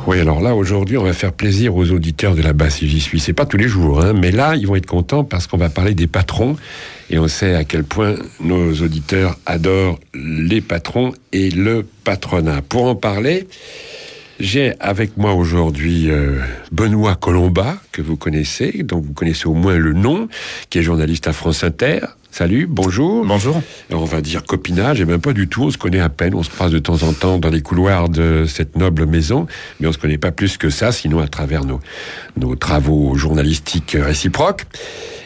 Oui, alors là, aujourd'hui, on va faire plaisir aux auditeurs de la Basse et j'y suis. C'est pas tous les jours, mais là, ils vont être contents parce qu'on va parler des patrons. Et on sait à quel point nos auditeurs adorent les patrons et le patronat. Pour en parler, j'ai avec moi aujourd'hui Benoît Colomba, que vous connaissez, dont vous connaissez au moins le nom, qui est journaliste à France Inter. Salut, bonjour. Bonjour. On va dire copinage, et même pas du tout, on se connaît à peine, on se croise de temps en temps dans les couloirs de cette noble maison, mais on se connaît pas plus que ça, sinon à travers nos travaux journalistiques réciproques.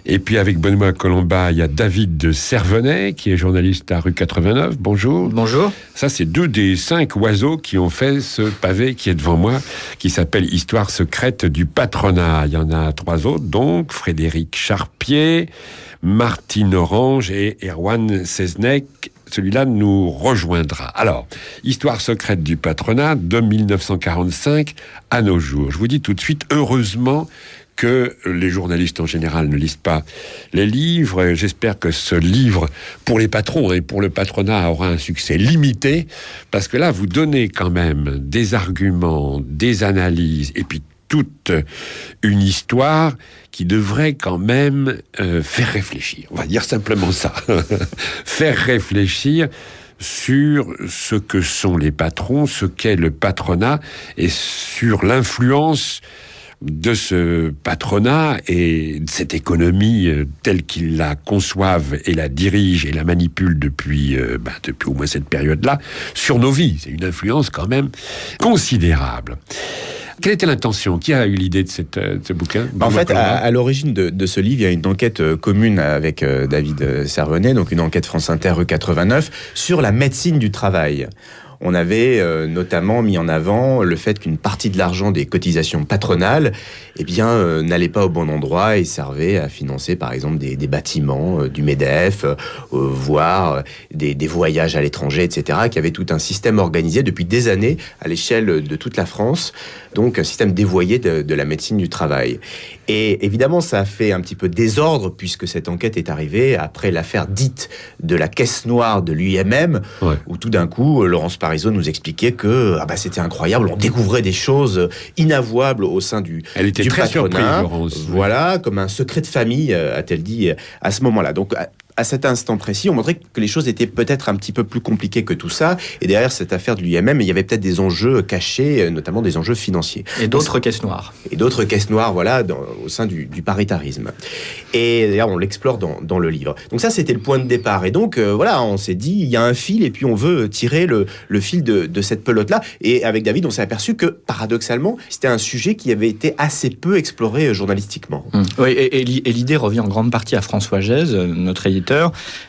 Et puis avec Benoît Colomba, il y a David de Servenay, qui est journaliste à rue 89. Bonjour. Bonjour. Ça, c'est 2 des 5 oiseaux qui ont fait ce pavé qui est devant moi, qui s'appelle Histoire secrète du patronat. Il y en a 3 autres, donc Frédéric Charpier, Martine Orange et Erwan Seznec. Celui-là nous rejoindra. Alors, Histoire secrète du patronat de 1945 à nos jours. Je vous dis tout de suite, heureusement que les journalistes en général ne lisent pas les livres. J'espère que ce livre, pour les patrons et pour le patronat, aura un succès limité, parce que là, vous donnez quand même des arguments, des analyses, et puis toute une histoire qui devrait quand même faire réfléchir. On va dire simplement ça. Faire réfléchir sur ce que sont les patrons, ce qu'est le patronat, et sur l'influence de ce patronat et de cette économie telle qu'ils la conçoivent et la dirigent et la manipulent depuis au moins cette période-là, sur nos vies. C'est une influence quand même considérable. Quelle était l'intention? Qui a eu l'idée de ce bouquin? En fait, à l'origine de ce livre, il y a une enquête commune avec David Servenay, donc une enquête France Inter rue 89, sur la médecine du travail. On avait notamment mis en avant le fait qu'une partie de l'argent des cotisations patronales n'allait pas au bon endroit et servait à financer par exemple des bâtiments, du MEDEF, voire des voyages à l'étranger, etc., qui avait tout un système organisé depuis des années à l'échelle de toute la France, donc un système dévoyé de la médecine du travail. Et évidemment, ça a fait un petit peu désordre puisque cette enquête est arrivée après l'affaire dite de la caisse noire de l'UIMM, où tout d'un coup, Laurence Parisot nous expliquait que c'était incroyable, on découvrait des choses inavouables au sein du patronat. Elle était très surprise, Laurence. Voilà, comme un secret de famille, a-t-elle dit à ce moment-là. Donc, à cet instant précis, on montrait que les choses étaient peut-être un petit peu plus compliquées que tout ça. Et derrière cette affaire de l'UIMM, il y avait peut-être des enjeux cachés, notamment des enjeux financiers. Et d'autres caisses noires. Et d'autres caisses noires, voilà, au sein du paritarisme. Et d'ailleurs, on l'explore dans le livre. Donc ça, c'était le point de départ. Et donc, on s'est dit, il y a un fil, et puis on veut tirer le fil de cette pelote-là. Et avec David, on s'est aperçu que, paradoxalement, c'était un sujet qui avait été assez peu exploré journalistiquement. Oui, et l'idée revient en grande partie à François Gèze, notre éditeur,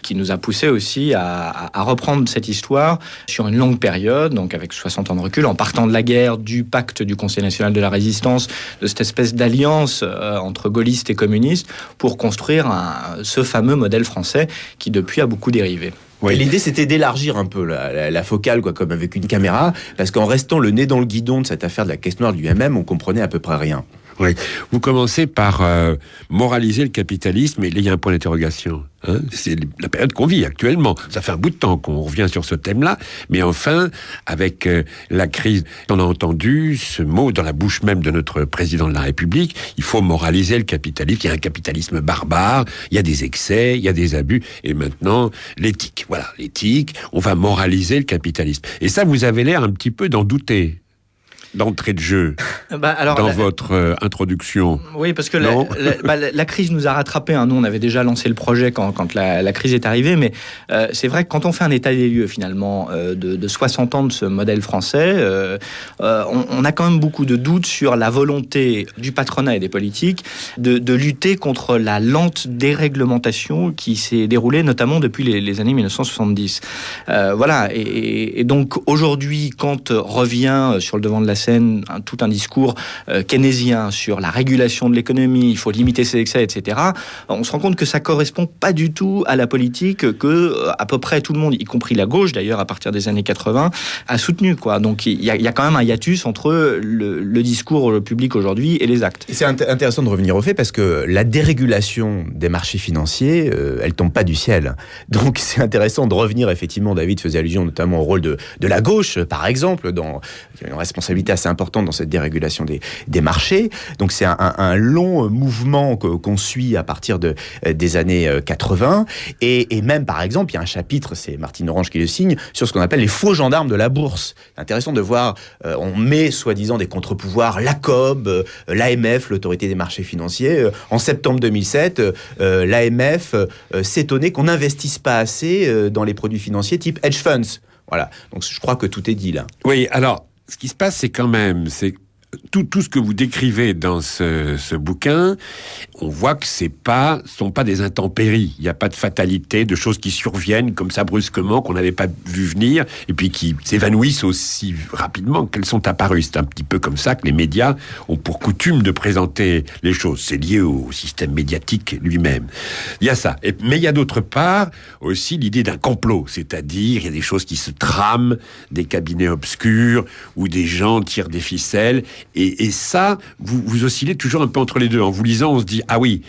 qui nous a poussé aussi à reprendre cette histoire sur une longue période, donc avec 60 ans de recul, en partant de la guerre, du pacte du Conseil national de la résistance, de cette espèce d'alliance entre gaullistes et communistes, pour construire ce fameux modèle français qui depuis a beaucoup dérivé. Oui. Et l'idée, c'était d'élargir un peu la focale, comme avec une caméra, parce qu'en restant le nez dans le guidon de cette affaire de la caisse noire du UIMM, on comprenait à peu près rien. Oui. Vous commencez par moraliser le capitalisme, et là, il y a un point d'interrogation. C'est la période qu'on vit actuellement. Ça fait un bout de temps qu'on revient sur ce thème-là, mais enfin, avec la crise, on a entendu ce mot dans la bouche même de notre président de la République, il faut moraliser le capitalisme. Il y a un capitalisme barbare, il y a des excès, il y a des abus, et maintenant, l'éthique. Voilà, l'éthique, on va moraliser le capitalisme. Et ça, vous avez l'air un petit peu d'en douter. D'entrée de jeu dans votre introduction. Oui, parce que la crise nous a rattrapés. Nous, on avait déjà lancé le projet quand la crise est arrivée, mais c'est vrai que quand on fait un état des lieux, finalement, de 60 ans de ce modèle français, on a quand même beaucoup de doutes sur la volonté du patronat et des politiques de lutter contre la lente déréglementation qui s'est déroulée, notamment depuis les années 1970. Et donc, aujourd'hui, quand revient sur le devant de la scène tout un discours discours keynésien sur la régulation de l'économie, il faut limiter ses excès, etc., on se rend compte que ça correspond pas du tout à la politique que à peu près tout le monde, y compris la gauche d'ailleurs, à partir des années 80, a soutenu, quoi. Donc il y a quand même un hiatus entre le discours public aujourd'hui et les actes. Et c'est intéressant de revenir au fait parce que la dérégulation des marchés financiers, elle tombe pas du ciel. Donc c'est intéressant de revenir, effectivement, David faisait allusion notamment au rôle de la gauche, par exemple, il y a une responsabilité assez importante dans cette dérégulation des marchés. Donc c'est un long mouvement qu'on suit à partir des années 80. Et même, par exemple, il y a un chapitre, c'est Martine Orange qui le signe, sur ce qu'on appelle les faux gendarmes de la bourse. C'est intéressant de voir, on met soi-disant des contre-pouvoirs, la COB, l'AMF, l'autorité des marchés financiers. En septembre 2007, l'AMF s'étonnait qu'on n'investisse pas assez dans les produits financiers type hedge funds. Voilà, donc je crois que tout est dit là. Oui, alors, ce qui se passe, c'est quand même, c'est tout ce que vous décrivez dans ce bouquin, on voit que sont pas des intempéries. Il n'y a pas de fatalité, de choses qui surviennent comme ça brusquement, qu'on n'avait pas vu venir, et puis qui s'évanouissent aussi rapidement qu'elles sont apparues. C'est un petit peu comme ça que les médias ont pour coutume de présenter les choses. C'est lié au système médiatique lui-même. Il y a ça. Mais il y a d'autre part aussi l'idée d'un complot, c'est-à-dire il y a des choses qui se trament, des cabinets obscurs, où des gens tirent des ficelles. Et ça, vous oscillez toujours un peu entre les deux. En vous lisant, on se dit, ah oui,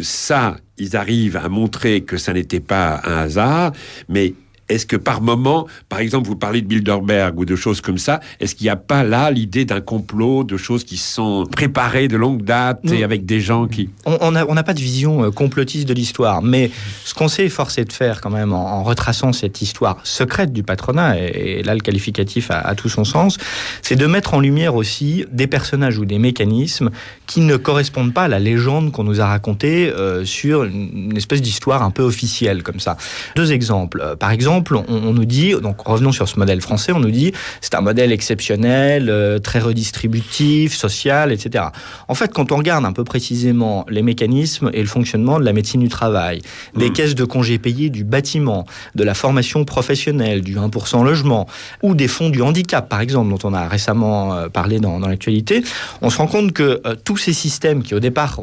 ça, ils arrivent à montrer que ça n'était pas un hasard, mais est-ce que par moment, par exemple, vous parlez de Bilderberg ou de choses comme ça, est-ce qu'il n'y a pas là l'idée d'un complot, de choses qui sont préparées de longue date et avec des gens qui... On n'a pas de vision complotiste de l'histoire, mais ce qu'on s'est efforcé de faire quand même en retraçant cette histoire secrète du patronat, et là le qualificatif a tout son sens, c'est de mettre en lumière aussi des personnages ou des mécanismes qui ne correspondent pas à la légende qu'on nous a racontée sur une espèce d'histoire un peu officielle comme ça. 2 exemples. Par exemple, on nous dit, donc revenons sur ce modèle français, on nous dit c'est un modèle exceptionnel, très redistributif, social, etc. En fait, quand on regarde un peu précisément les mécanismes et le fonctionnement de la médecine du travail, des caisses de congés payés du bâtiment, de la formation professionnelle, du 1% logement, ou des fonds du handicap, par exemple, dont on a récemment parlé dans l'actualité, on se rend compte que tous ces systèmes qui, au départ,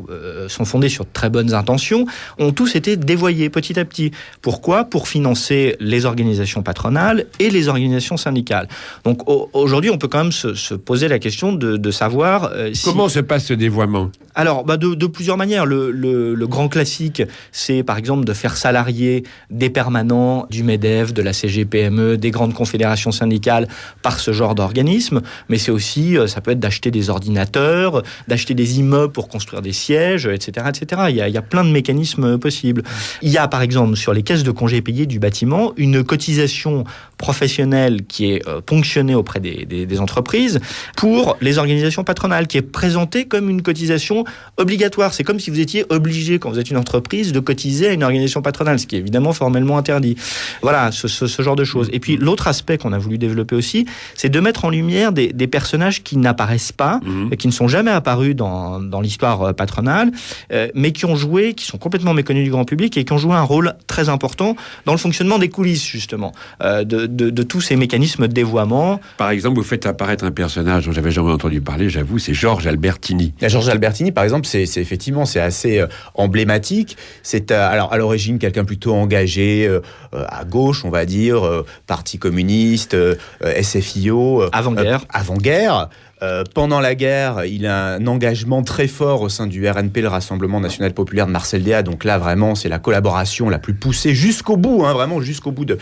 sont fondés sur de très bonnes intentions, ont tous été dévoyés petit à petit. Pourquoi ? Pour financer les organisations patronales et les organisations syndicales. Donc aujourd'hui, on peut quand même se poser la question de savoir Comment se passe ce dévoiement ? Alors, de plusieurs manières. Le grand classique, c'est par exemple de faire salarier des permanents du MEDEF, de la CGPME, des grandes confédérations syndicales par ce genre d'organisme. Mais c'est aussi, ça peut être d'acheter des ordinateurs, d'acheter des immeubles pour construire des sièges, etc., etc. Il y a plein de mécanismes possibles. Il y a par exemple sur les caisses de congés payés du bâtiment une cotisation professionnelle qui est ponctionnée auprès des entreprises pour les organisations patronales, qui est présentée comme une cotisation obligatoire. C'est comme si vous étiez obligé, quand vous êtes une entreprise, de cotiser à une organisation patronale, ce qui est évidemment formellement interdit. Voilà, ce genre de choses. Et puis l'autre aspect qu'on a voulu développer aussi, c'est de mettre en lumière des personnages qui n'apparaissent pas, qui ne sont jamais apparus dans l'histoire patronale, mais qui sont complètement méconnus du grand public et qui ont joué un rôle très important dans le fonctionnement des coulisses, justement, de tous ces mécanismes de dévoiement. Par exemple, vous faites apparaître un personnage dont j'avais jamais entendu parler, j'avoue, c'est Georges Albertini. Georges Albertini, par exemple, c'est effectivement, c'est assez emblématique. C'est alors à l'origine quelqu'un plutôt engagé à gauche, on va dire, Parti communiste, SFIO. Avant-guerre. Pendant la guerre, il a un engagement très fort au sein du RNP, le Rassemblement National Populaire de Marcel Déat. Donc là, vraiment, c'est la collaboration la plus poussée jusqu'au bout, vraiment jusqu'au bout de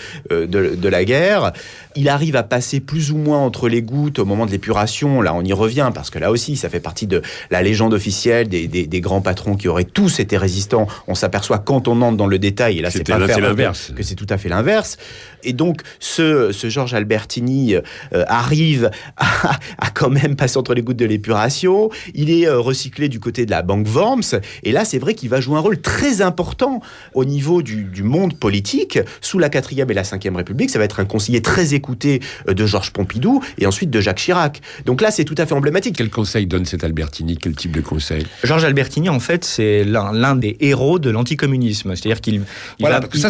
la guerre. Il arrive à passer plus ou moins entre les gouttes au moment de l'épuration. Là, on y revient, parce que là aussi, ça fait partie de la légende officielle des grands patrons qui auraient tous été résistants. On s'aperçoit quand on entre dans le détail, et là, c'est l'inverse, que c'est tout à fait l'inverse. Et donc, ce Georges Albertini arrive à quand même passer entre les gouttes de l'épuration. Il est recyclé du côté de la banque Worms. Et là, c'est vrai qu'il va jouer un rôle très important au niveau du monde politique. Sous la 4e et la 5e République, ça va être un conseiller très écouté de Georges Pompidou et ensuite de Jacques Chirac. Donc là, c'est tout à fait emblématique. Quel conseil donne cet Albertini ? Quel type de conseil ? Georges Albertini, en fait, c'est l'un des héros de l'anticommunisme. C'est-à-dire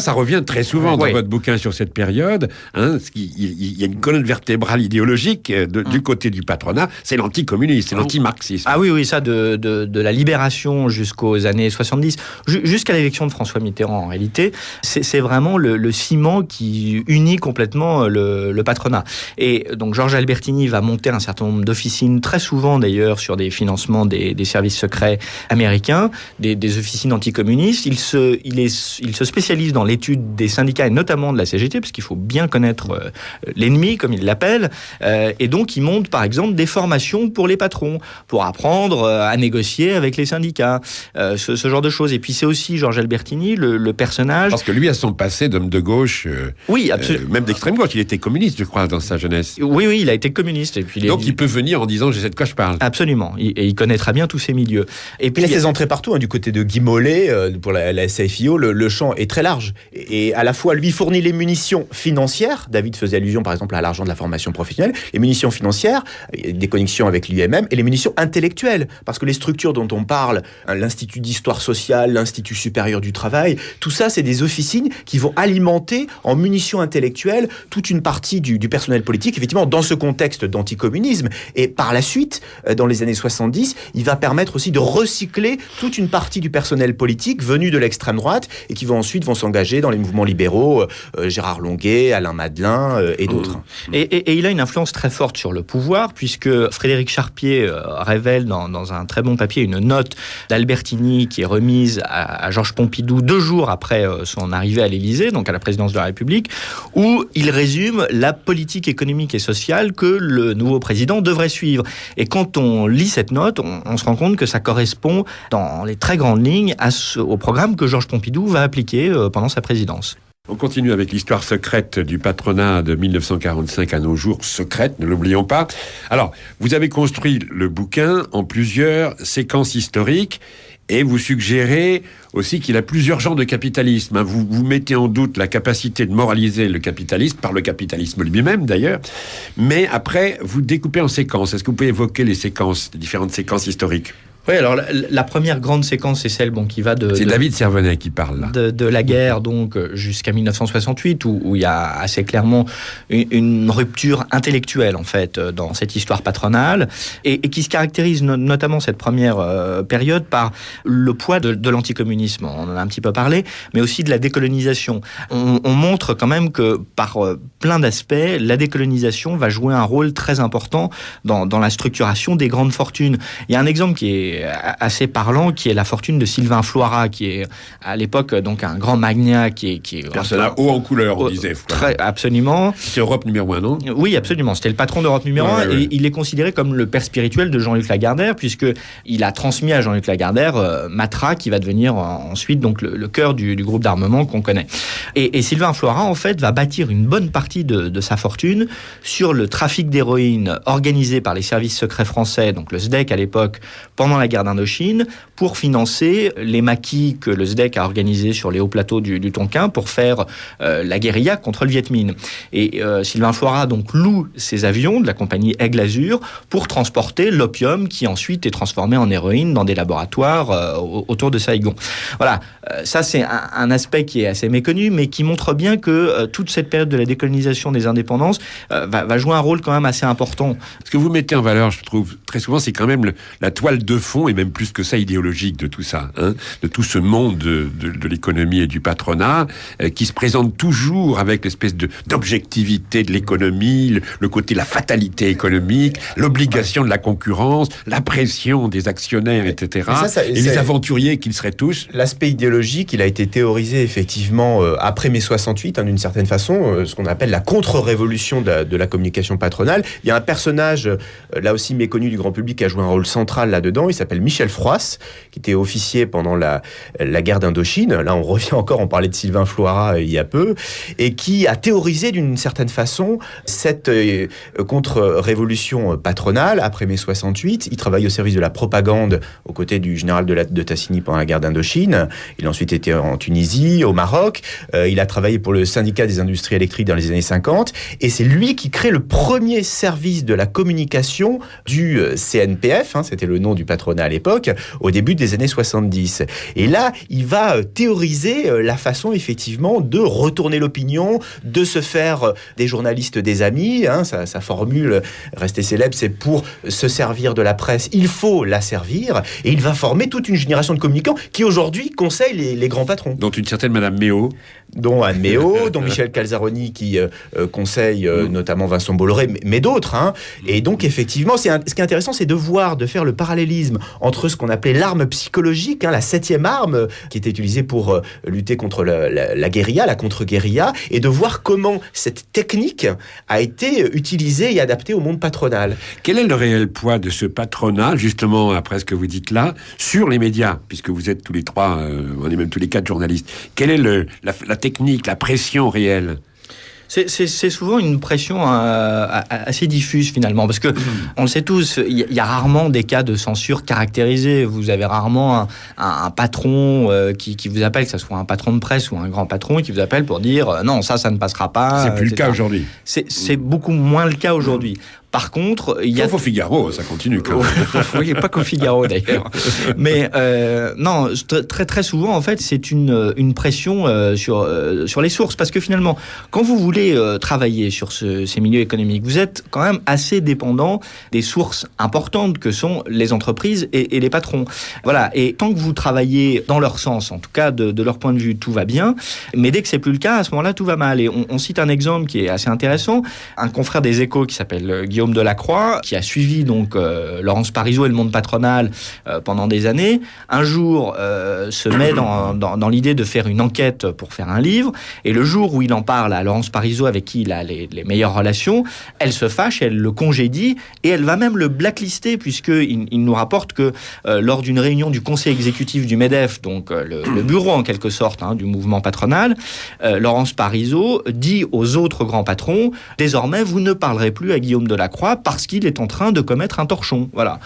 ça revient très souvent dans votre bouquin sur cette période. Il y a une colonne vertébrale idéologique du côté du patronat. patronat, c'est l'anticommunisme, c'est l'anti-marxisme. Ah oui, ça, de la libération jusqu'aux années 70, jusqu'à l'élection de François Mitterrand, en réalité, c'est vraiment le ciment qui unit complètement le patronat. Et donc, Georges Albertini va monter un certain nombre d'officines, très souvent d'ailleurs, sur des financements des services secrets américains, des officines anticommunistes. Il se spécialise dans l'étude des syndicats, et notamment de la CGT, parce qu'il faut bien connaître l'ennemi, comme il l'appelle. Et donc, il monte, par exemple, des formations pour les patrons, pour apprendre à négocier avec les syndicats, ce genre de choses. Et puis, c'est aussi Georges Albertini, le personnage... Parce que lui a son passé d'homme de gauche, oui, absolument. Même d'extrême gauche. Il était communiste, je crois, dans sa jeunesse. Oui, il a été communiste. Et puis donc, il peut venir en disant « je sais de quoi je parle ». Absolument. Et il connaît très bien tous ces milieux. Et puis, il a ses entrées partout, du côté de Guy Mollet, pour la SFIO, le champ est très large. Et à la fois, lui fournit les munitions financières. David faisait allusion, par exemple, à l'argent de la formation professionnelle. Les munitions financières, des connexions avec l'UMM, et les munitions intellectuelles. Parce que les structures dont on parle, l'Institut d'histoire sociale, l'Institut supérieur du travail, tout ça, c'est des officines qui vont alimenter en munitions intellectuelles toute une partie du personnel politique, effectivement, dans ce contexte d'anticommunisme. Et par la suite, dans les années 70, il va permettre aussi de recycler toute une partie du personnel politique venu de l'extrême droite et qui ensuite vont s'engager dans les mouvements libéraux, Gérard Longuet, Alain Madelin et d'autres. Et il a une influence très forte sur le pouvoir, puisque Frédéric Charpier révèle dans un très bon papier une note d'Albertini qui est remise à Georges Pompidou 2 jours après son arrivée à l'Élysée, donc à la présidence de la République, où il résume la politique économique et sociale que le nouveau président devrait suivre. Et quand on lit cette note, on se rend compte que ça correspond dans les très grandes lignes au programme que Georges Pompidou va appliquer pendant sa présidence. On continue avec l'histoire secrète du patronat de 1945 à nos jours, secrète, ne l'oublions pas. Alors, vous avez construit le bouquin en plusieurs séquences historiques et vous suggérez aussi qu'il a plusieurs genres de capitalisme. Vous mettez en doute la capacité de moraliser le capitalisme, par le capitalisme lui-même d'ailleurs, mais après, vous découpez en séquences. Est-ce que vous pouvez évoquer les différentes séquences historiques ? Oui, alors la première grande séquence, c'est celle qui va C'est David Servenet qui parle là. De la guerre donc jusqu'à 1968, où il y a assez clairement une rupture intellectuelle en fait dans cette histoire patronale et qui se caractérise notamment cette première période par le poids de l'anticommunisme. On en a un petit peu parlé, mais aussi de la décolonisation. On montre quand même que par plein d'aspects, la décolonisation va jouer un rôle très important dans la structuration des grandes fortunes. Il y a un exemple qui est assez parlant, qui est la fortune de Sylvain Floirat, qui est à l'époque donc un grand magnat qui est personnage haut en couleur, on disait. Absolument. C'est Europe numéro 1, non ? Oui, absolument. C'était le patron d'Europe numéro 1 et il est considéré comme le père spirituel de Jean-Luc Lagardère, puisque il a transmis à Jean-Luc Lagardère Matra, qui va devenir ensuite donc le cœur du groupe d'armement qu'on connaît. Et Sylvain Floirat en fait va bâtir une bonne partie de sa fortune sur le trafic d'héroïne organisé par les services secrets français, donc le SDEC à l'époque, pendant la guerre d'Indochine, pour financer les maquis que le SDEC a organisés sur les hauts plateaux du Tonkin pour faire la guérilla contre le Viet Minh. Et Sylvain Floirat donc loue ces avions de la compagnie Aigle Azur pour transporter l'opium qui ensuite est transformé en héroïne dans des laboratoires autour de Saigon. Voilà, ça c'est un aspect qui est assez méconnu, mais qui montre bien que toute cette période de la décolonisation des indépendances va jouer un rôle quand même assez important. Ce que vous mettez en valeur, je trouve, très souvent, c'est quand même la toile de fond, et même plus que ça, idéologique de tout ça, de tout ce monde de l'économie et du patronat, qui se présente toujours avec l'espèce d'objectivité de l'économie, le côté, la fatalité économique, l'obligation de la concurrence, la pression des actionnaires, etc. Et les aventuriers qu'ils seraient tous. L'aspect idéologique, il a été théorisé effectivement après mai 68, d'une certaine façon, ce qu'on appelle la contre-révolution de la communication patronale. Il y a un personnage, là aussi méconnu du grand public, qui a joué un rôle central là-dedans. Il s'appelle Michel Froisse, qui était officier pendant la guerre d'Indochine. Là, on revient encore, on parlait de Sylvain Floirat il y a peu, et qui a théorisé d'une certaine façon cette contre-révolution patronale après mai 68. Il travaille au service de la propagande aux côtés du général de Tassigny pendant la guerre d'Indochine. Il a ensuite été en Tunisie, au Maroc. Il a travaillé pour le syndicat des industries électriques dans les années 50. Et c'est lui qui crée le premier service de la communication du CNPF, c'était le nom du patronat patronat à l'époque, au début des années 70. Et là, il va théoriser la façon, effectivement, de retourner l'opinion, de se faire des journalistes des amis. Sa formule restée célèbre, c'est pour se servir de la presse, il faut la servir. Et il va former toute une génération de communicants qui, aujourd'hui, conseillent les grands patrons. Dont une certaine Madame Méot. Dont Anne Méot, dont Michel Calzaroni qui conseille notamment Vincent Bolloré, mais d'autres. Et donc effectivement, ce qui est intéressant, c'est de faire le parallélisme entre ce qu'on appelait l'arme psychologique, la 7e arme qui était utilisée pour lutter contre la guérilla, la contre-guérilla, et de voir comment cette technique a été utilisée et adaptée au monde patronal. Quel est le réel poids de ce patronat, justement, après ce que vous dites là, sur les médias, puisque vous êtes tous les trois, on est même tous les 4 journalistes. Quelle est la technique, la pression réelle? C'est souvent une pression assez diffuse finalement, parce que on le sait tous, il y a rarement des cas de censure caractérisés. Vous avez rarement un patron qui vous appelle, que ce soit un patron de presse ou un grand patron, qui vous appelle pour dire non, ça ne passera pas. C'est plus le cas aujourd'hui. C'est beaucoup moins le cas aujourd'hui. Par contre, il y a... Sauf au Figaro, ça continue quand même. Oui, pas qu'au Figaro d'ailleurs. Mais non, très très souvent, en fait, c'est une pression sur les sources. Parce que finalement, quand vous voulez travailler sur ces milieux économiques, vous êtes quand même assez dépendant des sources importantes que sont les entreprises et les patrons. Voilà. Et tant que vous travaillez dans leur sens, en tout cas de leur point de vue, tout va bien. Mais dès que c'est plus le cas, à ce moment-là, tout va mal. Et on cite un exemple qui est assez intéressant. Un confrère des Échos qui s'appelle Guillaume Delacroix, qui a suivi donc Laurence Parisot et le monde patronal pendant des années, un jour se met dans l'idée de faire une enquête pour faire un livre, et le jour où il en parle à Laurence Parisot, avec qui il a les meilleures relations, elle se fâche, elle le congédie, et elle va même le blacklister, puisqu'il nous rapporte que lors d'une réunion du conseil exécutif du MEDEF, donc le bureau en quelque sorte du mouvement patronal, Laurence Parisot dit aux autres grands patrons, désormais vous ne parlerez plus à Guillaume Delacroix parce qu'il est en train de commettre un torchon. Voilà.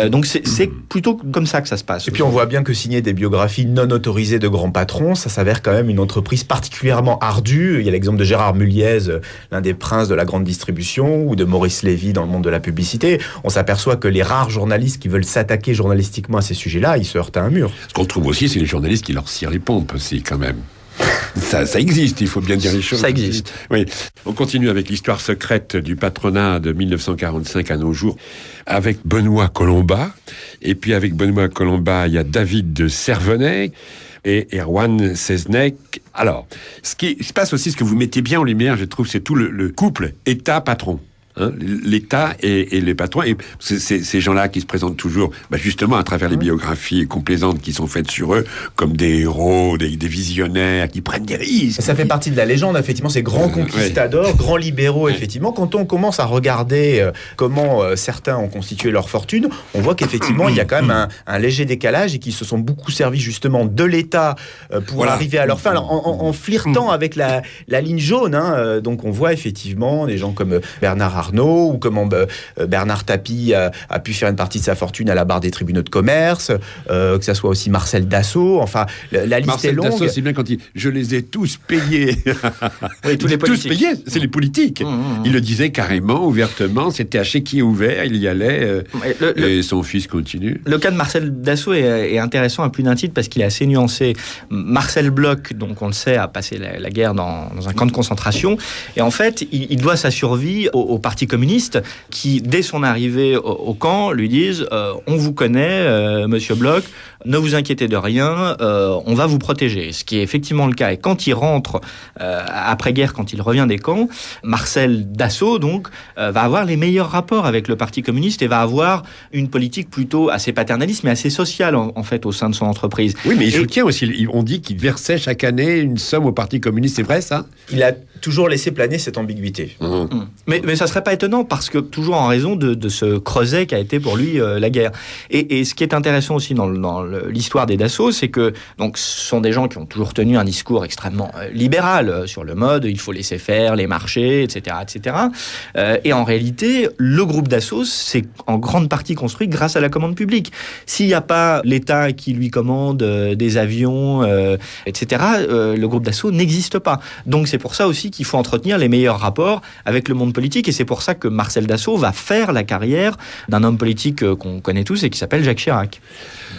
Donc c'est plutôt comme ça que ça se passe. Et puis on voit bien que signer des biographies non autorisées de grands patrons, ça s'avère quand même une entreprise particulièrement ardue. Il y a l'exemple de Gérard Mulliez, l'un des princes de la grande distribution, ou de Maurice Lévy dans le monde de la publicité. On s'aperçoit que les rares journalistes qui veulent s'attaquer journalistiquement à ces sujets-là, ils se heurtent à un mur. Ce qu'on trouve aussi, c'est les journalistes qui leur cirent les pompes aussi, quand même. Ça existe, il faut bien dire les choses. Ça existe. Oui. On continue avec l'histoire secrète du patronat de 1945 à nos jours, avec Benoît Colomba. Et puis avec Benoît Colomba, il y a David de Servenay et Erwan Seznec. Alors, ce qui se passe aussi, ce que vous mettez bien en lumière, je trouve, c'est tout le couple État-patron. L'État et les patrons, et ces gens-là qui se présentent toujours, justement à travers les biographies complaisantes qui sont faites sur eux, comme des héros, des visionnaires qui prennent des risques. Ça fait partie de la légende, effectivement, ces grands conquistadors, grands libéraux, effectivement. Quand on commence à regarder comment certains ont constitué leur fortune, on voit qu'effectivement, il y a quand même un léger décalage et qu'ils se sont beaucoup servis justement de l'État pour arriver à leur fin, en flirtant avec la ligne jaune. Donc on voit effectivement des gens comme Bernard Arnault, ou comment Bernard Tapie a pu faire une partie de sa fortune à la barre des tribunaux de commerce, que ça soit aussi Marcel Dassault, enfin la liste Marcel est longue. Dassault, c'est bien quand il dit « je les ai tous payés ». Oui, tous les politiques. Tous payés, c'est les politiques. Il le disait carrément, ouvertement, c'était à chéquier ouvert, il y allait, et son fils continue. Le cas de Marcel Dassault est intéressant à plus d'un titre parce qu'il est assez nuancé. Marcel Bloch, donc on le sait, a passé la guerre dans un camp de concentration, et en fait, il doit sa survie au Parti communiste, qui, dès son arrivée au camp, lui disent on vous connaît, monsieur Bloch, ne vous inquiétez de rien, on va vous protéger. Ce qui est effectivement le cas. Et quand il rentre, après-guerre, quand il revient des camps, Marcel Dassault, donc, va avoir les meilleurs rapports avec le Parti communiste et va avoir une politique plutôt assez paternaliste, mais assez sociale, en fait, au sein de son entreprise. Oui, mais il soutient aussi. On dit qu'il versait chaque année une somme au Parti communiste. C'est vrai, ça ? Il a toujours laissé planer cette ambiguïté. Mais ça serait pas étonnant, parce que toujours en raison de ce creuset qu'a été pour lui la guerre. Et ce qui est intéressant aussi dans l'histoire des Dassault, c'est que donc ce sont des gens qui ont toujours tenu un discours extrêmement libéral sur le mode il faut laisser faire les marchés, etc., etc. Et en réalité, le groupe Dassault, c'est en grande partie construit grâce à la commande publique. S'il n'y a pas l'État qui lui commande des avions, etc., le groupe Dassault n'existe pas. Donc c'est pour ça aussi qu'il faut entretenir les meilleurs rapports avec le monde politique, et c'est pour ça que Marcel Dassault va faire la carrière d'un homme politique qu'on connaît tous et qui s'appelle Jacques Chirac.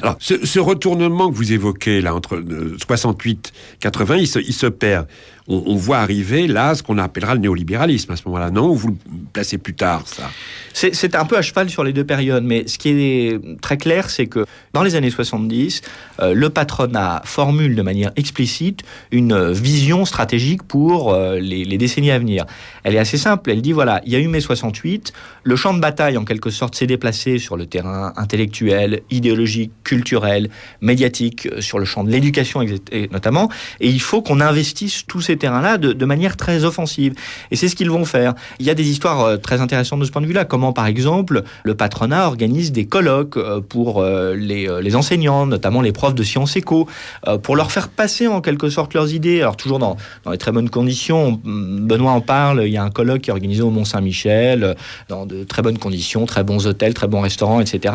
Alors, ce retournement que vous évoquez, là, entre 68 et 80, il se perd. On voit arriver, là, ce qu'on appellera le néolibéralisme à ce moment-là. Non, vous le placez plus tard, ça? C'est un peu à cheval sur les deux périodes, mais ce qui est très clair, c'est que dans les années 70, le patronat formule de manière explicite une vision stratégique pour les décennies à venir. Elle est assez simple, elle dit, voilà, il y a eu mai 68, le champ de bataille, en quelque sorte, s'est déplacé sur le terrain intellectuel, idéologique, culturel, médiatique, sur le champ de l'éducation notamment, et il faut qu'on investisse tous ces terrains-là de manière très offensive. Et c'est ce qu'ils vont faire. Il y a des histoires très intéressantes de ce point de vue-là, comment, par exemple, le patronat organise des colloques pour les enseignants, notamment les profs de sciences éco, pour leur faire passer en quelque sorte leurs idées. Alors toujours dans les très bonnes conditions. Benoît en parle, il y a un colloque qui est organisé au Mont-Saint-Michel, dans de très bonnes conditions, très bons hôtels, très bons restaurants, etc.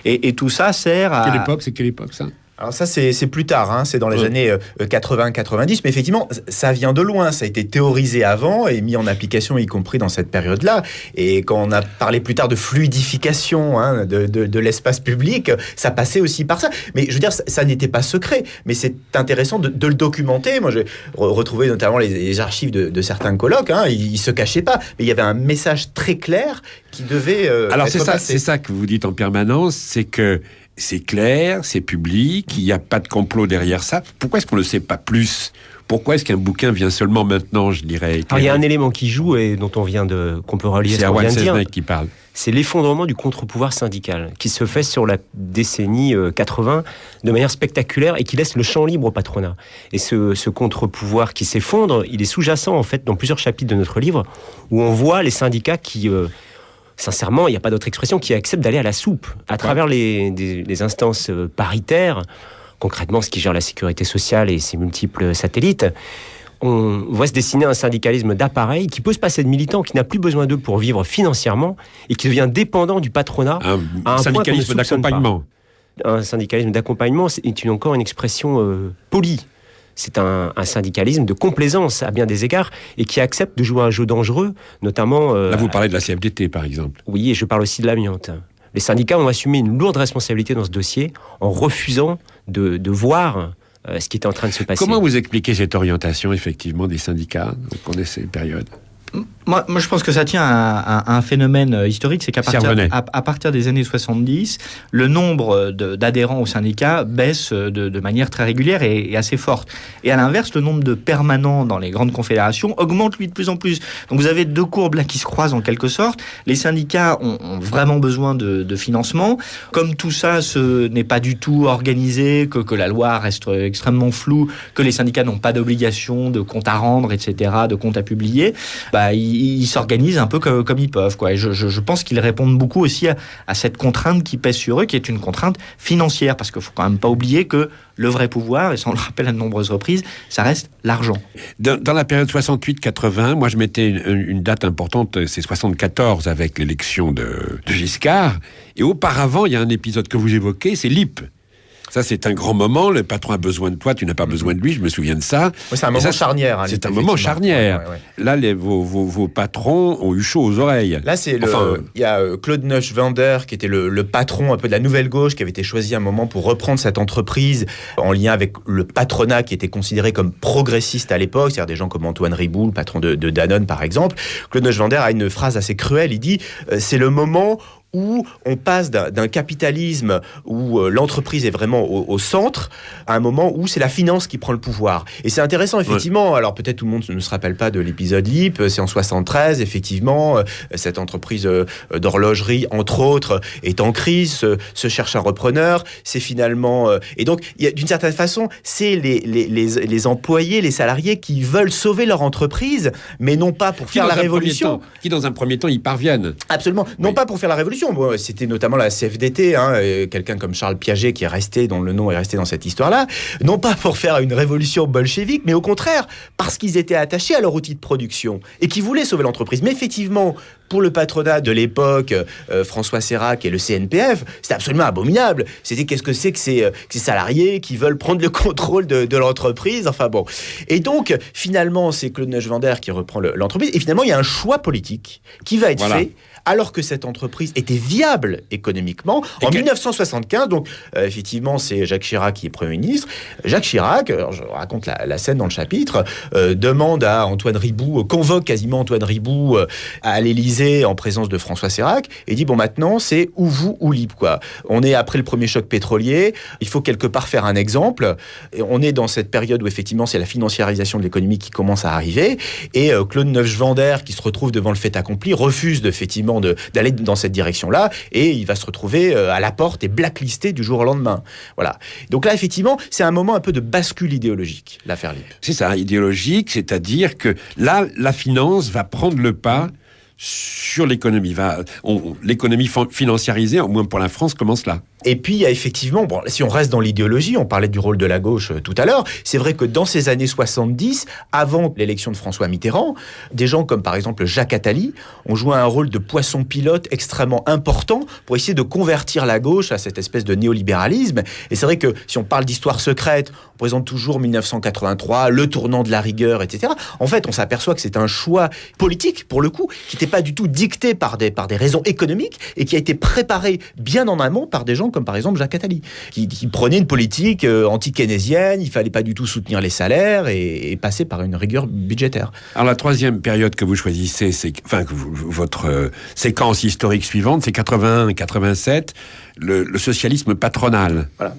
Et tout ça sert à... C'est quelle époque, ça? Alors ça, c'est plus tard, hein, c'est dans les années 80-90, mais effectivement, ça vient de loin, ça a été théorisé avant et mis en application, y compris dans cette période-là. Et quand on a parlé plus tard de fluidification de l'espace public, ça passait aussi par ça. Mais je veux dire, ça n'était pas secret, mais c'est intéressant de le documenter. Moi, j'ai retrouvé notamment les archives de certains colloques, ils se cachaient pas, mais il y avait un message très clair qui devait Alors être passé. c'est ça que vous dites en permanence, c'est que c'est clair, c'est public, il n'y a pas de complot derrière ça. Pourquoi est-ce qu'on ne le sait pas plus? Pourquoi est-ce qu'un bouquin vient seulement maintenant, je dirais? Alors, il y a un élément qui joue et dont qu'on peut relier à ce qu'on vient de dire. C'est qui parle. C'est l'effondrement du contre-pouvoir syndical qui se fait sur la décennie 80 de manière spectaculaire et qui laisse le champ libre au patronat. Et ce contre-pouvoir qui s'effondre, il est sous-jacent en fait dans plusieurs chapitres de notre livre où on voit les syndicats qui... sincèrement, il n'y a pas d'autre expression, qui acceptent d'aller à la soupe à travers les instances paritaires, concrètement ce qui gère la sécurité sociale et ses multiples satellites. On voit se dessiner un syndicalisme d'appareil qui peut se passer de militants, qui n'a plus besoin d'eux pour vivre financièrement et qui devient dépendant du patronat. Un syndicalisme d'accompagnement. Un syndicalisme d'accompagnement est encore une expression polie. C'est un syndicalisme de complaisance à bien des égards et qui accepte de jouer un jeu dangereux, notamment... Là, vous parlez de la CFDT, par exemple. Oui, et je parle aussi de l'amiante. Les syndicats ont assumé une lourde responsabilité dans ce dossier en refusant de voir ce qui était en train de se passer. Comment vous expliquez cette orientation, effectivement, des syndicats au cours de ces périodes? Moi, je pense que ça tient à un phénomène historique, c'est qu'à partir des années 70, le nombre d'adhérents au syndicat baisse de manière très régulière et assez forte. Et à l'inverse, le nombre de permanents dans les grandes confédérations augmente, lui, de plus en plus. Donc vous avez deux courbes là qui se croisent en quelque sorte. Les syndicats ont vraiment besoin de financement. Comme tout ça, ce n'est pas du tout organisé, que la loi reste extrêmement floue, que les syndicats n'ont pas d'obligation de comptes à rendre, etc., de comptes à publier, ils s'organisent un peu comme ils peuvent, quoi. Et je pense qu'ils répondent beaucoup aussi à cette contrainte qui pèse sur eux, qui est une contrainte financière, parce qu'il ne faut quand même pas oublier que le vrai pouvoir, et ça on le rappelle à de nombreuses reprises, ça reste l'argent. Dans la période 68-80, moi je mettais une date importante, c'est 74 avec l'élection de Giscard, et auparavant il y a un épisode que vous évoquez, c'est l'IP. Ça, c'est un grand moment. Le patron a besoin de toi, tu n'as pas besoin de lui. Je me souviens de ça. Oui, c'est un moment charnière. Hein, c'est un moment charnière. Ouais. Là, vos patrons ont eu chaud aux oreilles. Là, il y a Claude Neuschwander, qui était le patron un peu de la Nouvelle Gauche, qui avait été choisi à un moment pour reprendre cette entreprise en lien avec le patronat qui était considéré comme progressiste à l'époque, c'est-à-dire des gens comme Antoine Riboud, le patron de Danone, par exemple. Claude Neuschwander a une phrase assez cruelle. Il dit « C'est le moment où on passe d'un capitalisme où l'entreprise est vraiment au centre à un moment où c'est la finance qui prend le pouvoir. » Et c'est intéressant, effectivement. Ouais. Alors peut-être tout le monde ne se rappelle pas de l'épisode LIP. C'est en 73, effectivement. Cette entreprise d'horlogerie, entre autres, est en crise, se cherche un repreneur. C'est finalement... Et donc, d'une certaine façon, c'est les employés, les salariés qui veulent sauver leur entreprise, mais non pas pour faire la révolution. Qui, dans un premier temps, y parviennent. Absolument. Non pas pour faire la révolution, révolution. Bon, c'était notamment la CFDT, quelqu'un comme Charles Piaget dont le nom est resté dans cette histoire-là, non pas pour faire une révolution bolchevique, mais au contraire, parce qu'ils étaient attachés à leur outil de production et qui voulaient sauver l'entreprise. Mais effectivement, pour le patronat de l'époque, François Sérac et le CNPF, c'était absolument abominable. C'était qu'est-ce que c'est que ces salariés qui veulent prendre le contrôle de l'entreprise. Enfin bon. Et donc, finalement, c'est Claude Neuschwander qui reprend l'entreprise. Et finalement, il y a un choix politique qui va être fait alors que cette entreprise était viable économiquement. En 1975, donc effectivement, c'est Jacques Chirac qui est Premier ministre. Jacques Chirac, alors, je raconte la scène dans le chapitre, demande à Antoine Riboud, convoque quasiment Antoine Riboud à l'Élysée en présence de François Sérac et dit, bon, maintenant, c'est ou vous ou libre, quoi. On est après le premier choc pétrolier, il faut quelque part faire un exemple. Et on est dans cette période où effectivement, c'est la financiarisation de l'économie qui commence à arriver et Claude Neuschwander, qui se retrouve devant le fait accompli, refuse effectivement d'aller dans cette direction-là, et il va se retrouver à la porte et blacklisté du jour au lendemain. Voilà. Donc là, effectivement, c'est un moment un peu de bascule idéologique, l'affaire Lippe. C'est ça, idéologique, c'est-à-dire que là, la finance va prendre le pas sur l'économie. L'économie financiarisée, au moins pour la France, commence là. Et puis, il y a effectivement, bon, si on reste dans l'idéologie, on parlait du rôle de la gauche tout à l'heure, c'est vrai que dans ces années 70, avant l'élection de François Mitterrand, des gens comme par exemple Jacques Attali ont joué un rôle de poisson pilote extrêmement important pour essayer de convertir la gauche à cette espèce de néolibéralisme. Et c'est vrai que si on parle d'histoire secrète, on présente toujours 1983, le tournant de la rigueur, etc. En fait, on s'aperçoit que c'est un choix politique, pour le coup, qui n'était pas du tout dicté par des raisons économiques et qui a été préparé bien en amont par des gens comme par exemple Jacques Attali, qui prenait une politique anti-keynésienne, il fallait pas du tout soutenir les salaires et passer par une rigueur budgétaire. Alors la troisième période que vous choisissez, votre séquence historique suivante, c'est 81-87, le socialisme patronal. Voilà,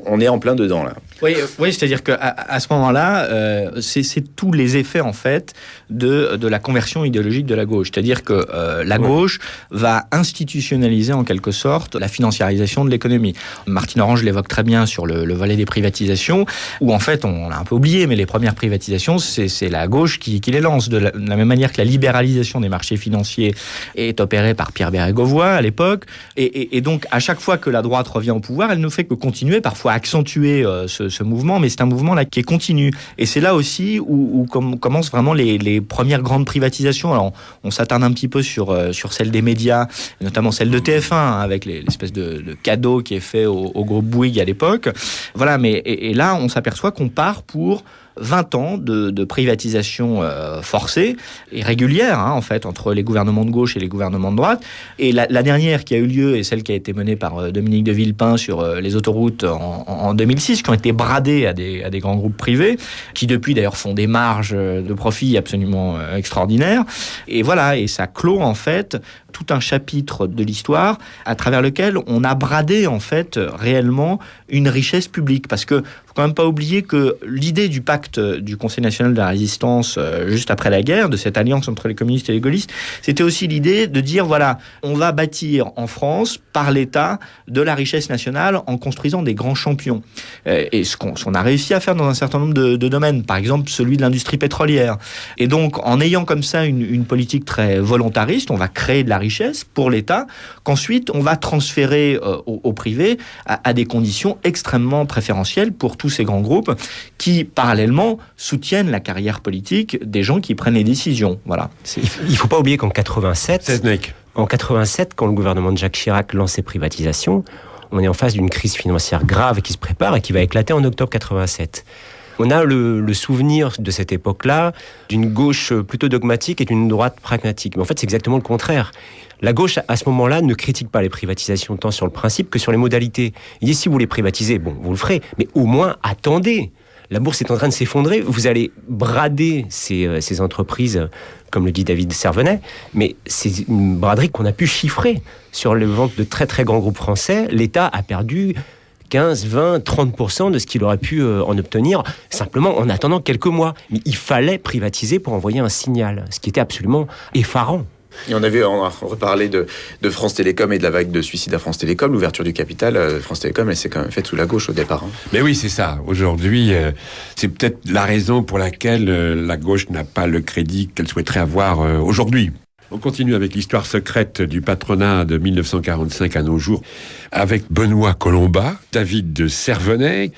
on est en plein dedans là. Oui, c'est-à-dire qu'à ce moment-là, c'est tous les effets en fait de la conversion idéologique de la gauche. C'est-à-dire que la gauche va institutionnaliser en quelque sorte la financiarisation de l'économie. Martine Orange l'évoque très bien sur le volet des privatisations, où en fait, on l'a un peu oublié, mais les premières privatisations, c'est la gauche qui les lance. De la même manière que la libéralisation des marchés financiers est opérée par Pierre Bérégovoy à l'époque. Et donc, à chaque fois que la droite revient au pouvoir, elle ne fait que continuer, parfois accentuer ce mouvement, mais c'est un mouvement là qui est continu. Et c'est là aussi où commencent vraiment les premières grandes privatisations. Alors, on s'attarde un petit peu sur celle des médias, notamment celle de TF1, avec l'espèce de cadeau qui est fait au groupe Bouygues à l'époque. Voilà, mais et là, on s'aperçoit qu'on part pour 20 ans de privatisation forcée et régulière, en fait, entre les gouvernements de gauche et les gouvernements de droite. Et la dernière qui a eu lieu est celle qui a été menée par Dominique de Villepin sur les autoroutes en 2006, qui ont été bradées à des grands groupes privés, qui depuis d'ailleurs font des marges de profit absolument extraordinaires. Et voilà, et ça clôt en fait tout un chapitre de l'histoire à travers lequel on a bradé en fait réellement une richesse publique. Parce que faut quand même pas oublier que l'idée du pacte du Conseil national de la résistance juste après la guerre, de cette alliance entre les communistes et les gaullistes, c'était aussi l'idée de dire voilà, on va bâtir en France par l'État de la richesse nationale en construisant des grands champions. Et ce qu'on a réussi à faire dans un certain nombre de domaines, par exemple celui de l'industrie pétrolière. Et donc en ayant comme ça une politique très volontariste, on va créer de la richesse pour l'État, qu'ensuite on va transférer au privé à des conditions extrêmement préférentielles pour tous ces grands groupes qui, parallèlement, soutiennent la carrière politique des gens qui prennent les décisions. Voilà. Il ne faut pas oublier qu'en 87, quand le gouvernement de Jacques Chirac lance ses privatisations, on est en face d'une crise financière grave qui se prépare et qui va éclater en octobre 87. On a le souvenir de cette époque-là d'une gauche plutôt dogmatique et d'une droite pragmatique. Mais en fait, c'est exactement le contraire. La gauche, à ce moment-là, ne critique pas les privatisations tant sur le principe que sur les modalités. Il dit, si vous les privatisez, bon, vous le ferez, mais au moins, attendez. La bourse est en train de s'effondrer, vous allez brader ces entreprises, comme le dit David Servenet, mais c'est une braderie qu'on a pu chiffrer. Sur les ventes de très très grands groupes français, l'État a perdu 15, 20, 30% de ce qu'il aurait pu en obtenir, simplement en attendant quelques mois. Mais il fallait privatiser pour envoyer un signal, ce qui était absolument effarant. Et on a reparlé de France Télécom et de la vague de suicide à France Télécom, l'ouverture du capital. France Télécom, elle s'est quand même faite sous la gauche au départ. Mais oui, c'est ça. Aujourd'hui, c'est peut-être la raison pour laquelle la gauche n'a pas le crédit qu'elle souhaiterait avoir aujourd'hui. On continue avec l'histoire secrète du patronat de 1945 à nos jours avec Benoît Colombat, David de Servenay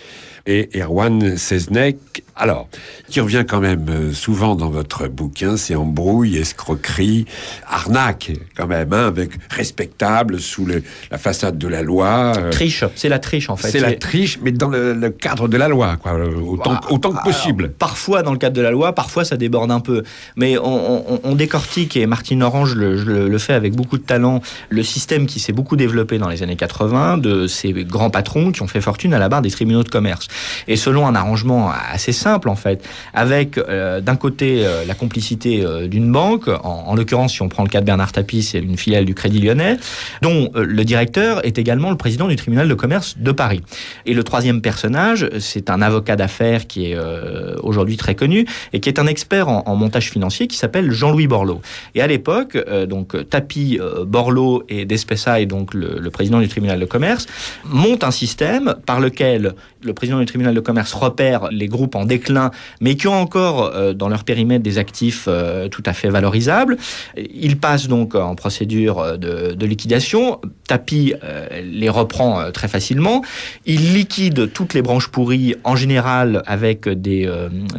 et Erwan Seznec. Alors, qui revient quand même souvent dans votre bouquin, c'est embrouille, escroquerie, arnaque quand même, avec respectable sous la façade de la loi. Triche, c'est la triche en fait. C'est la triche, mais dans le cadre de la loi, quoi, autant que possible. Alors, parfois dans le cadre de la loi, parfois ça déborde un peu. Mais on décortique, et Martine Orange le fait avec beaucoup de talent, le système qui s'est beaucoup développé dans les années 80 de ces grands patrons qui ont fait fortune à la barre des tribunaux de commerce. Et selon un arrangement assez simple en fait, avec d'un côté la complicité d'une banque, en l'occurrence si on prend le cas de Bernard Tapie, c'est une filiale du Crédit Lyonnais, dont le directeur est également le président du tribunal de commerce de Paris. Et le troisième personnage, c'est un avocat d'affaires qui est aujourd'hui très connu et qui est un expert en montage financier qui s'appelle Jean-Louis Borloo. Et à l'époque, donc Tapie, Borloo et Despessa, donc le président du tribunal de commerce, montent un système par lequel le président du tribunal de commerce repère les groupes en déclin, mais qui ont encore dans leur périmètre des actifs tout à fait valorisables. Il passe donc en procédure de liquidation. Tapie les reprend très facilement. Il liquide toutes les branches pourries, en général avec des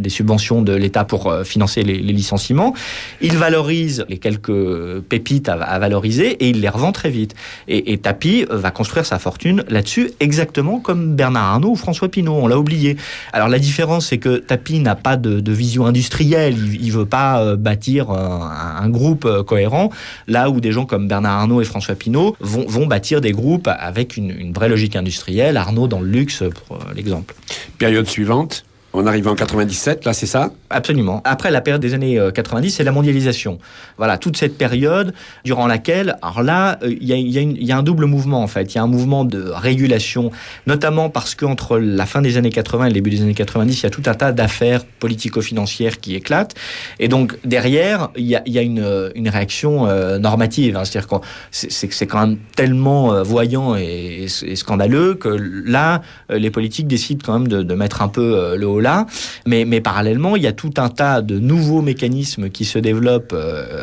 subventions de l'État pour financer les licenciements. Il valorise les quelques pépites à valoriser et il les revend très vite. Et Tapie va construire sa fortune là-dessus, exactement comme Bernard Arnault ou François Pinault. On l'a oublié. Alors la différence, c'est que Tapie n'a pas de vision industrielle. Il veut pas bâtir un groupe cohérent, là où des gens comme Bernard Arnault et François Pinault vont bâtir des groupes avec une vraie logique industrielle. Arnault dans le luxe, pour l'exemple. Période suivante. On arrive en 97, là, c'est ça ? Absolument. Après la période des années 90, c'est la mondialisation. Voilà, toute cette période durant laquelle, alors là, il y a un double mouvement, en fait. Il y a un mouvement de régulation, notamment parce qu'entre la fin des années 80 et le début des années 90, il y a tout un tas d'affaires politico-financières qui éclatent. Et donc, derrière, il y a une réaction normative. Hein. C'est-à-dire que c'est quand même tellement voyant et scandaleux que là, les politiques décident quand même de mettre un peu le haut là, mais parallèlement, il y a tout un tas de nouveaux mécanismes qui se développent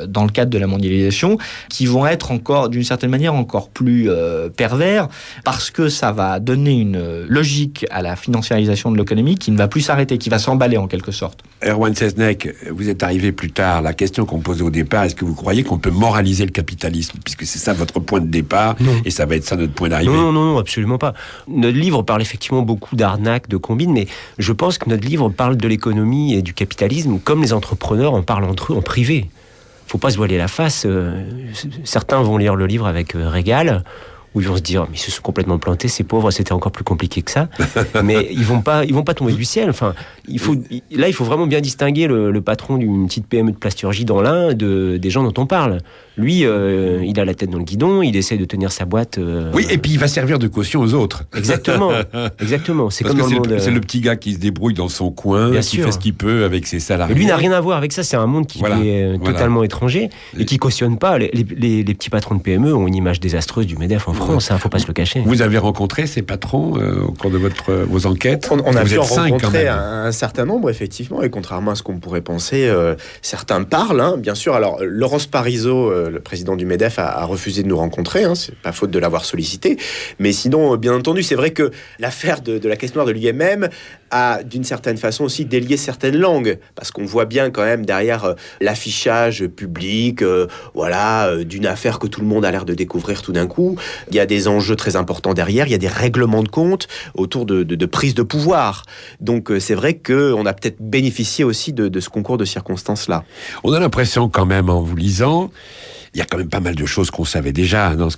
dans le cadre de la mondialisation, qui vont être encore, d'une certaine manière, encore plus pervers, parce que ça va donner une logique à la financiarisation de l'économie qui ne va plus s'arrêter, qui va s'emballer en quelque sorte. Erwan Seznec, vous êtes arrivé plus tard. La question qu'on posait au départ, est-ce que vous croyez qu'on peut moraliser le capitalisme, puisque c'est ça votre point de départ, et ça va être ça notre point d'arrivée? Non, absolument pas. Notre livre parle effectivement beaucoup d'arnaques, de combines, mais je pense que notre livre parle de l'économie et du capitalisme comme les entrepreneurs en parlent entre eux en privé. Faut pas se voiler la face. Certains vont lire le livre avec régal, où ils vont se dire mais ils se sont complètement plantés, ces pauvres, c'était encore plus compliqué que ça. Mais ils vont pas tomber du ciel. Enfin, il faut vraiment bien distinguer le patron d'une petite PME de plasturgie dans l'Ain des gens dont on parle. Lui, il a la tête dans le guidon, il essaie de tenir sa boîte. Oui, et puis il va servir de caution aux autres. Exactement. C'est parce comme que dans le monde. C'est le petit gars qui se débrouille dans son coin, qui fait ce qu'il peut avec ses salariés. Et lui n'a rien à voir avec ça. C'est un monde qui est totalement étranger et qui cautionne pas. Les petits patrons de PME ont une image désastreuse du MEDEF en France. Faut pas se le cacher. Vous avez rencontré ces patrons au cours de vos enquêtes? On a vous pu êtes en 5 rencontrer un certain nombre, effectivement, et contrairement à ce qu'on pourrait penser, certains parlent, bien sûr. Alors, Laurence Parisot, le président du MEDEF, a refusé de nous rencontrer, c'est pas faute de l'avoir sollicité, mais sinon, bien entendu, c'est vrai que l'affaire de la caisse noire de l'UMM a, d'une certaine façon, aussi délié certaines langues, parce qu'on voit bien quand même derrière l'affichage public, d'une affaire que tout le monde a l'air de découvrir tout d'un coup. Il y a des enjeux très importants derrière, il y a des règlements de compte autour de prise de pouvoir. Donc c'est vrai qu'on a peut-être bénéficié aussi de ce concours de circonstances-là. On a l'impression quand même, en vous lisant, il y a quand même pas mal de choses qu'on savait déjà dans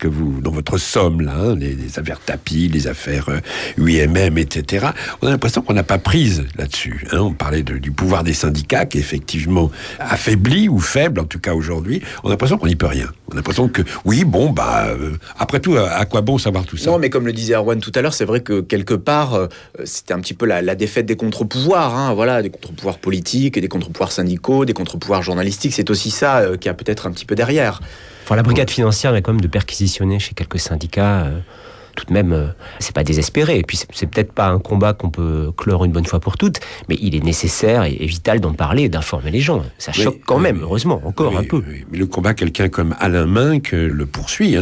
votre somme là, les affaires Tapie, les affaires UMM, etc. On a l'impression qu'on n'a pas prise là-dessus. On parlait du pouvoir des syndicats qui est effectivement affaibli ou faible, en tout cas aujourd'hui. On a l'impression qu'on n'y peut rien. On a l'impression que après tout, à quoi bon savoir tout ça? Non, mais comme le disait Erwan tout à l'heure, c'est vrai que quelque part, c'était un petit peu la défaite des contre-pouvoirs. Des contre-pouvoirs politiques, des contre-pouvoirs syndicaux, des contre-pouvoirs journalistiques. C'est aussi ça qui a peut-être un petit peu derrière. Enfin, la brigade financière est quand même de perquisitionner chez quelques syndicats tout de même, c'est pas désespéré. Et puis c'est peut-être pas un combat qu'on peut clore une bonne fois pour toutes, mais il est nécessaire et vital d'en parler, d'informer les gens. Ça choque quand même, heureusement, encore un peu. Oui. Mais le combat, quelqu'un comme Alain Minc le poursuit.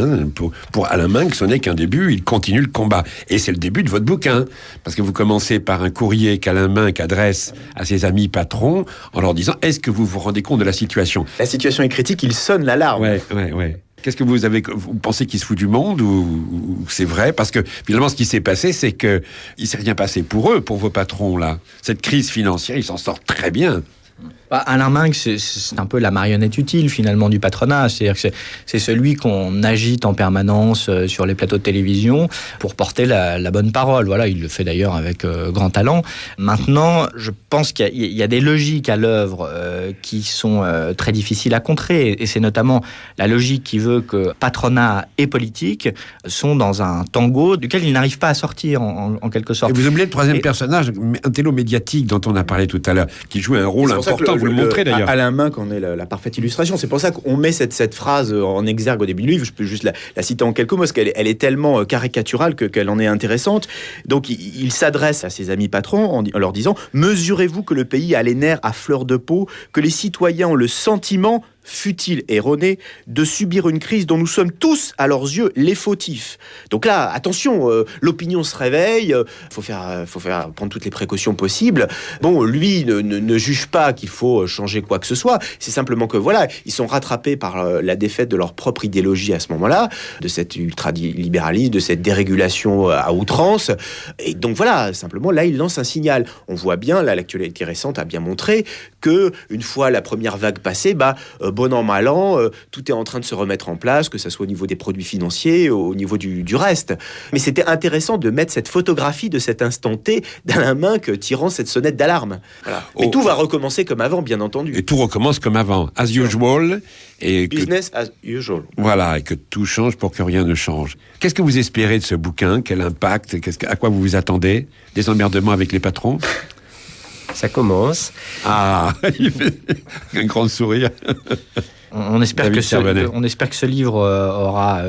Pour Alain Minc, ce n'est qu'un début, il continue le combat. Et c'est le début de votre bouquin. Parce que vous commencez par un courrier qu'Alain Minc adresse à ses amis patrons en leur disant « Est-ce que vous vous rendez compte de la situation ?» La situation est critique, il sonne l'alarme. Ouais. Qu'est-ce que vous pensez qu'il se fout du monde ou c'est vrai? Parce que finalement, ce qui s'est passé, c'est que il s'est rien passé pour eux, pour vos patrons là. Cette crise financière, ils s'en sortent très bien. Alain Minc, c'est un peu la marionnette utile finalement du patronat. C'est-à-dire que c'est celui qu'on agite en permanence sur les plateaux de télévision pour porter la bonne parole. Voilà, il le fait d'ailleurs avec grand talent. Maintenant, je pense qu'il y a des logiques à l'œuvre qui sont très difficiles à contrer. Et c'est notamment la logique qui veut que patronat et politique sont dans un tango duquel ils n'arrivent pas à sortir en quelque sorte. Et vous oubliez le troisième personnage, un télo médiatique dont on a parlé tout à l'heure, qui joue un rôle important. Vous le montrez d'ailleurs. Alain Minc en est la parfaite illustration. C'est pour ça qu'on met cette phrase en exergue au début du livre. Je peux juste la citer en quelques mots, parce qu'elle est tellement caricaturale qu'elle en est intéressante. Donc il s'adresse à ses amis patrons en leur disant « Mesurez-vous que le pays a les nerfs à fleur de peau, que les citoyens ont le sentiment fut-il erroné, de subir une crise dont nous sommes tous, à leurs yeux, les fautifs. » Donc là, attention, l'opinion se réveille, faut faire prendre toutes les précautions possibles. Bon, lui ne juge pas qu'il faut changer quoi que ce soit, c'est simplement que voilà, ils sont rattrapés par la défaite de leur propre idéologie à ce moment-là, de cet ultralibéralisme, de cette dérégulation à outrance, et donc voilà, simplement là, il lance un signal. On voit bien, là, l'actualité récente a bien montré que une fois la première vague passée, bon an, mal an, tout est en train de se remettre en place, que ce soit au niveau des produits financiers, au niveau du reste. Mais c'était intéressant de mettre cette photographie de cet instant T d'Alain Minc tirant cette sonnette d'alarme. Voilà. Mais tout va recommencer comme avant, bien entendu. Et tout recommence comme avant, as usual. Et business as usual. Voilà, et que tout change pour que rien ne change. Qu'est-ce que vous espérez de ce bouquin? Quel impact? À quoi vous vous attendez? Des emmerdements avec les patrons? Ça commence. Ah, il fait un grand sourire. On espère que ce livre aura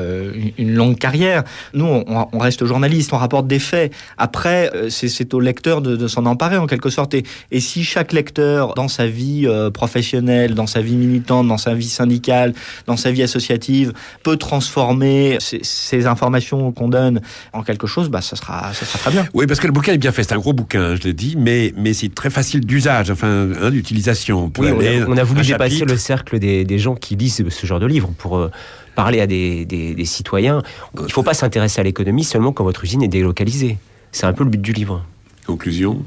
une longue carrière. Nous, on reste journaliste, on rapporte des faits. Après, c'est au lecteur de s'en emparer en quelque sorte. Et si chaque lecteur, dans sa vie professionnelle, dans sa vie militante, dans sa vie syndicale, dans sa vie associative, peut transformer ces informations qu'on donne en quelque chose, ça sera très bien. Oui, parce que le bouquin est bien fait. C'est un gros bouquin, je l'ai dit, mais c'est très facile d'usage, d'utilisation. Oui, on a voulu dépasser le cercle des gens qui lisent ce genre de livre pour parler à des citoyens. Il ne faut pas s'intéresser à l'économie seulement quand votre usine est délocalisée. C'est un peu le but du livre. Conclusion.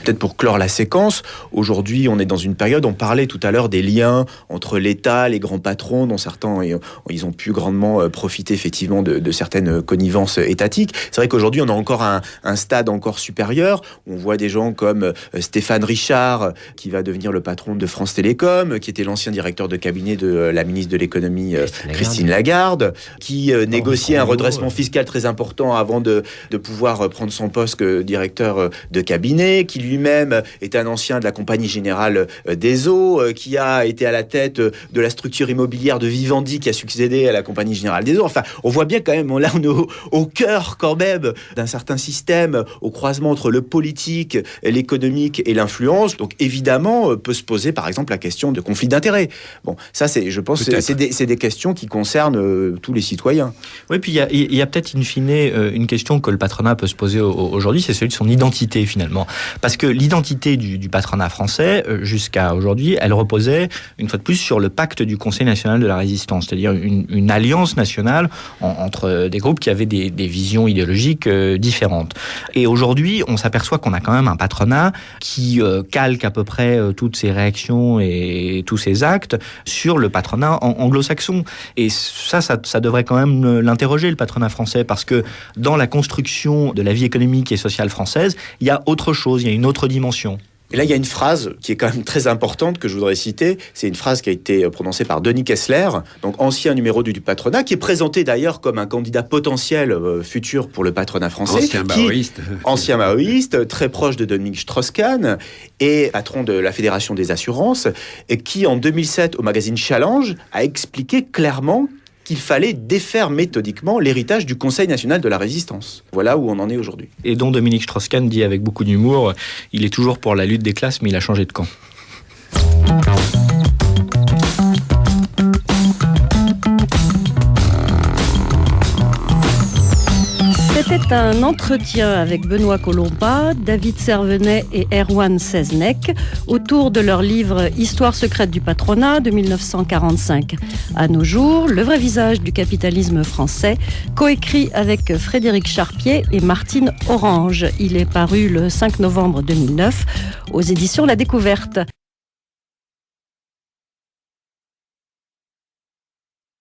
Peut-être pour clore la séquence, aujourd'hui on est dans une période, on parlait tout à l'heure des liens entre l'État, les grands patrons, dont certains ils ont pu grandement profiter effectivement de certaines connivences étatiques. C'est vrai qu'aujourd'hui on a encore un stade encore supérieur. On voit des gens comme Stéphane Richard, qui va devenir le patron de France Télécom, qui était l'ancien directeur de cabinet de la ministre de l'économie Christine Lagarde, qui négociait un redressement fiscal très important avant de pouvoir prendre son poste que directeur de cabinet, qui lui-même est un ancien de la Compagnie Générale des Eaux, qui a été à la tête de la structure immobilière de Vivendi, qui a succédé à la Compagnie Générale des Eaux. Enfin, on voit bien quand même, là on est au cœur quand même d'un certain système, au croisement entre le politique, l'économique et l'influence. Donc évidemment, peut se poser par exemple la question de conflit d'intérêts. Bon, ça je pense c'est des questions qui concernent tous les citoyens. Oui, puis il y a peut-être in fine une question que le patronat peut se poser aujourd'hui, c'est celui de son identité finalement. Parce que l'identité du patronat français, jusqu'à aujourd'hui, elle reposait, une fois de plus, sur le pacte du Conseil national de la résistance, c'est-à-dire une alliance nationale entre des groupes qui avaient des visions idéologiques différentes. Et aujourd'hui, on s'aperçoit qu'on a quand même un patronat qui calque à peu près toutes ses réactions et tous ses actes sur le patronat anglo-saxon. Et ça devrait quand même l'interroger, le patronat français, parce que dans la construction de la vie économique et sociale française, il y a autre chose, il y a une autre dimension. Et là, il y a une phrase qui est quand même très importante que je voudrais citer. C'est une phrase qui a été prononcée par Denis Kessler, donc ancien numéro du patronat, qui est présenté d'ailleurs comme un candidat potentiel futur pour le patronat français. Ancien maoïste, très proche de Dominique Strauss-Kahn et patron de la Fédération des assurances, et qui en 2007, au magazine Challenge, a expliqué clairement qu'il fallait défaire méthodiquement l'héritage du Conseil national de la résistance. Voilà où on en est aujourd'hui. Et dont Dominique Strauss-Kahn dit avec beaucoup d'humour, il est toujours pour la lutte des classes, mais il a changé de camp. C'était un entretien avec Benoît Colomba, David Servenet et Erwan Seznec autour de leur livre « Histoire secrète du patronat » de 1945 à nos jours, le vrai visage du capitalisme français, coécrit avec Frédéric Charpier et Martine Orange. Il est paru le 5 novembre 2009 aux éditions La Découverte.